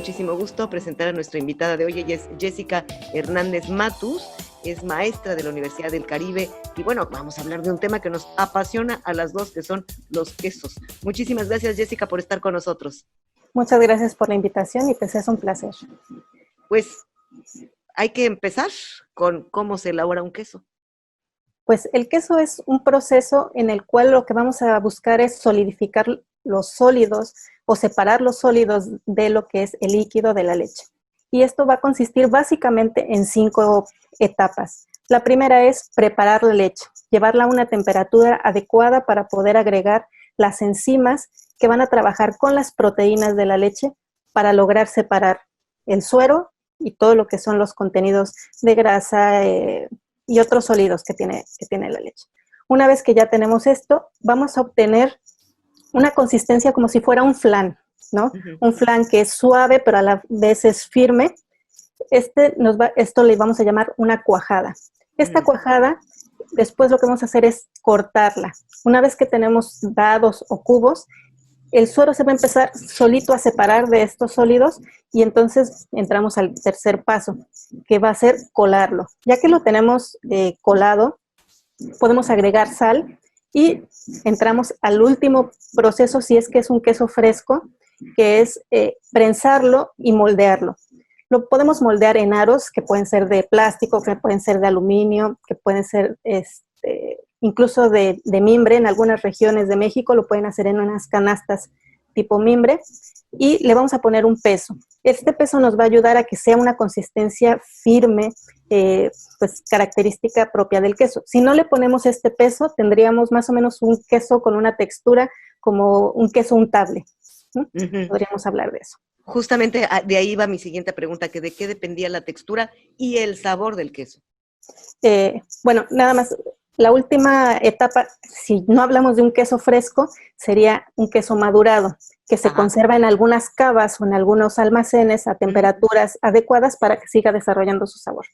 muchísimo gusto presentar a nuestra invitada de hoy. Ella es Jessica Hernández Matus, es maestra de la Universidad del Caribe y bueno, vamos a hablar de un tema que nos apasiona a las dos, que son los quesos. Muchísimas gracias, Jessica, por estar con nosotros. Muchas gracias por la invitación y pues es un placer. Pues hay que empezar con cómo se elabora un queso. Pues el queso es un proceso en el cual lo que vamos a buscar es solidificar los sólidos o separar los sólidos de lo que es el líquido de la leche. Y esto va a consistir básicamente en 5 etapas. La primera es preparar la leche, llevarla a una temperatura adecuada para poder agregar las enzimas que van a trabajar con las proteínas de la leche para lograr separar el suero y todo lo que son los contenidos de grasa y otros sólidos que tiene la leche. Una vez que ya tenemos esto, vamos a obtener una consistencia como si fuera un flan, ¿no? Un flan que es suave, pero a la vez es firme. Esto le vamos a llamar una cuajada. Esta cuajada, después lo que vamos a hacer es cortarla. Una vez que tenemos dados o cubos, el suero se va a empezar solito a separar de estos sólidos y entonces entramos al tercer paso, que va a ser colarlo. Ya que lo tenemos colado, podemos agregar sal y entramos al último proceso, si es que es un queso fresco, que es prensarlo y moldearlo. Lo podemos moldear en aros que pueden ser de plástico, que pueden ser de aluminio, que pueden ser incluso de mimbre. En algunas regiones de México lo pueden hacer en unas canastas tipo mimbre y le vamos a poner un peso. Este peso nos va a ayudar a que sea una consistencia firme, pues característica propia del queso. Si no le ponemos este peso, tendríamos más o menos un queso con una textura como un queso untable. Podríamos hablar de eso. Justamente de ahí va mi siguiente pregunta, que de qué dependía la textura y el sabor del queso. Bueno, nada más, la última etapa, si no hablamos de un queso fresco, sería un queso madurado, que se conserva en algunas cavas o en algunos almacenes a temperaturas adecuadas para que siga desarrollando su sabor.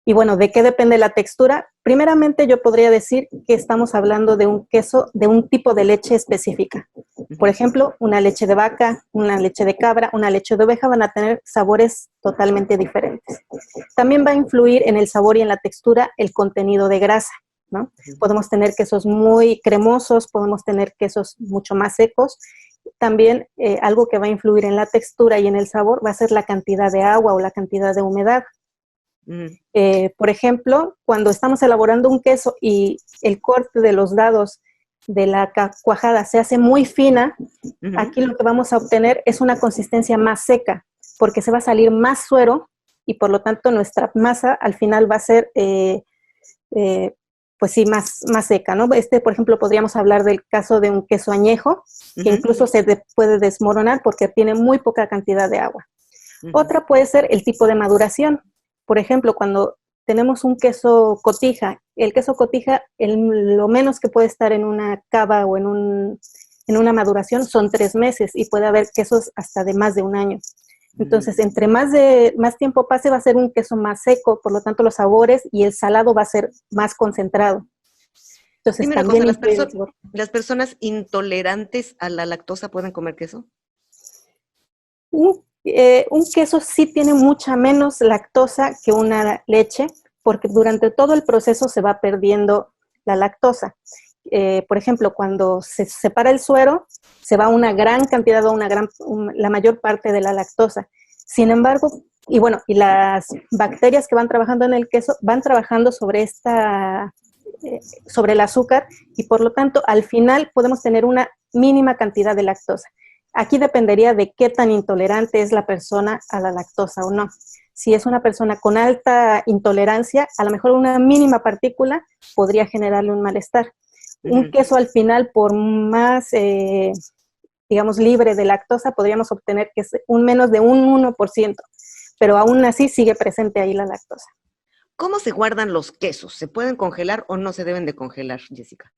Y bueno, ¿de qué depende la textura? Primeramente yo podría decir que estamos hablando de un queso de un tipo de leche específica. Por ejemplo, una leche de vaca, una leche de cabra, una leche de oveja van a tener sabores totalmente diferentes. También va a influir en el sabor y en la textura el contenido de grasa, ¿no? Podemos tener quesos muy cremosos, podemos tener quesos mucho más secos. También algo que va a influir en la textura y en el sabor va a ser la cantidad de agua o la cantidad de humedad. Por ejemplo, cuando estamos elaborando un queso y el corte de los dados de la cuajada se hace muy fina, aquí lo que vamos a obtener es una consistencia más seca, porque se va a salir más suero y por lo tanto nuestra masa al final va a ser, pues sí, más seca, ¿no? Por ejemplo, podríamos hablar del caso de un queso añejo, que incluso se puede desmoronar porque tiene muy poca cantidad de agua. Otra puede ser el tipo de maduración. Por ejemplo, cuando tenemos un queso cotija, el queso cotija, lo menos que puede estar en una cava o en una maduración son 3 meses y puede haber quesos hasta de más de 1 año. Entonces, entre más tiempo pase, va a ser un queso más seco, por lo tanto los sabores y el salado va a ser más concentrado. Entonces, dime una cosa, ¿las personas intolerantes a la lactosa pueden comer queso? Un queso sí tiene mucha menos lactosa que una leche, porque durante todo el proceso se va perdiendo la lactosa. Por ejemplo, cuando se separa el suero, se va una gran cantidad o la mayor parte de la lactosa. Sin embargo, y las bacterias que van trabajando en el queso van trabajando sobre el azúcar y por lo tanto al final podemos tener una mínima cantidad de lactosa. Aquí dependería de qué tan intolerante es la persona a la lactosa o no. Si es una persona con alta intolerancia, a lo mejor una mínima partícula podría generarle un malestar. Un queso al final, por más, digamos, libre de lactosa, podríamos obtener que es menos de un 1%, pero aún así sigue presente ahí la lactosa. ¿Cómo se guardan los quesos? ¿Se pueden congelar o no se deben de congelar, Jessica?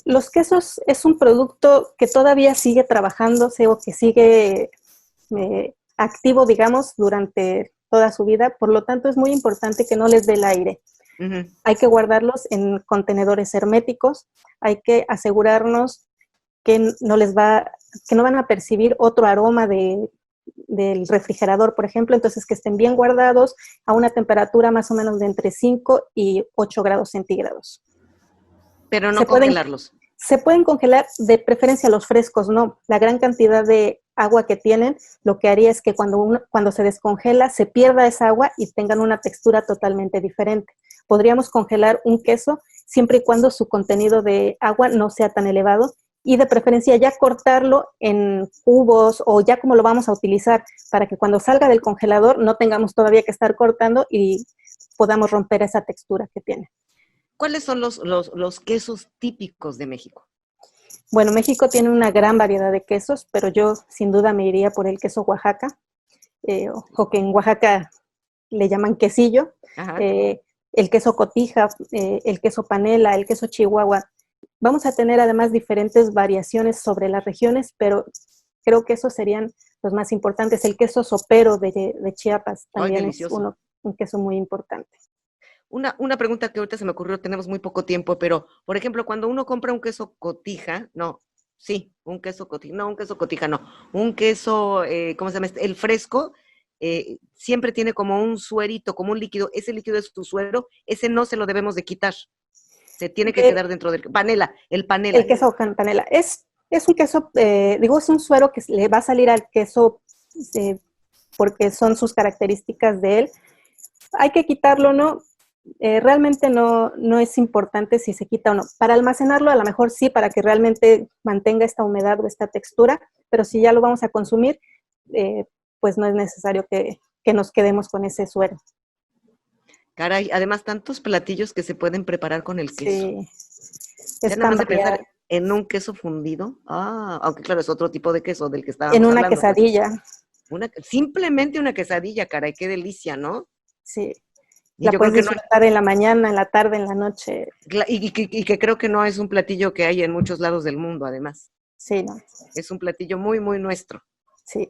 Los quesos es un producto que todavía sigue trabajándose o que sigue activo, digamos, durante toda su vida. Por lo tanto, es muy importante que no les dé el aire. Hay que guardarlos en contenedores herméticos. Hay que asegurarnos que no van a percibir otro aroma de del refrigerador, por ejemplo, entonces que estén bien guardados a una temperatura más o menos de entre 5 y 8 grados centígrados. Pero no congelarlos. Se pueden congelar, de preferencia los frescos, no. La gran cantidad de agua que tienen, lo que haría es que cuando se descongela, se pierda esa agua y tengan una textura totalmente diferente. Podríamos congelar un queso siempre y cuando su contenido de agua no sea tan elevado y de preferencia ya cortarlo en cubos o ya como lo vamos a utilizar para que cuando salga del congelador no tengamos todavía que estar cortando y podamos romper esa textura que tiene. ¿Cuáles son los quesos típicos de México? Bueno, México tiene una gran variedad de quesos, pero yo sin duda me iría por el queso Oaxaca, o que en Oaxaca le llaman quesillo, el queso cotija, el queso panela, el queso chihuahua. Vamos a tener además diferentes variaciones sobre las regiones, pero creo que esos serían los más importantes. El queso sopero de Chiapas también es un queso muy importante. Una pregunta que ahorita se me ocurrió, tenemos muy poco tiempo, pero, por ejemplo, cuando uno compra un queso cotija, un queso cotija, un queso, ¿cómo se llama? El fresco, siempre tiene como un suerito, como un líquido, ese líquido es tu suero, ese no se lo debemos de quitar, se tiene que quedar dentro del panela. El queso panela, es un queso, es un suero que le va a salir al queso porque son sus características de él. Hay que quitarlo, ¿no? Realmente no es importante si se quita o no. Para almacenarlo a lo mejor sí, para que realmente mantenga esta humedad o esta textura, pero si ya lo vamos a consumir, pues no es necesario que nos quedemos con ese suero. Caray, además tantos platillos que se pueden preparar con el queso. Sí. Ya nada más de pensar en un queso fundido, aunque claro, es otro tipo de queso del que estábamos hablando. En una quesadilla. Simplemente una quesadilla, caray, qué delicia, ¿no? Sí. La puedes disfrutar en la mañana, en la tarde, en la noche. Y que creo que no es un platillo que hay en muchos lados del mundo, además. Sí, no. Es un platillo muy, muy nuestro. Sí.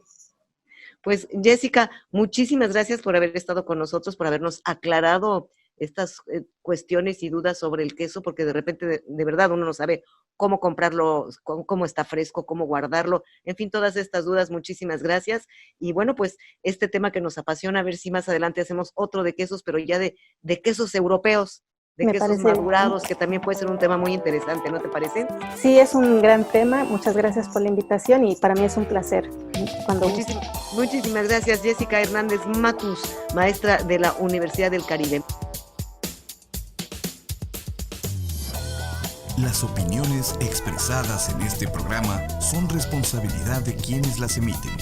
Pues, Jessica, muchísimas gracias por haber estado con nosotros, por habernos aclarado estas cuestiones y dudas sobre el queso, porque de repente, de verdad, uno no sabe cómo comprarlo, cómo está fresco, cómo guardarlo, en fin, todas estas dudas, muchísimas gracias. Y bueno, pues este tema que nos apasiona, a ver si más adelante hacemos otro de quesos, pero ya de quesos europeos, de quesos madurados, que también puede ser un tema muy interesante, ¿no te parece? Sí, es un gran tema, muchas gracias por la invitación y para mí es un placer. Muchísimas gracias, Jessica Hernández Matus, maestra de la Universidad del Caribe. Las opiniones expresadas en este programa son responsabilidad de quienes las emiten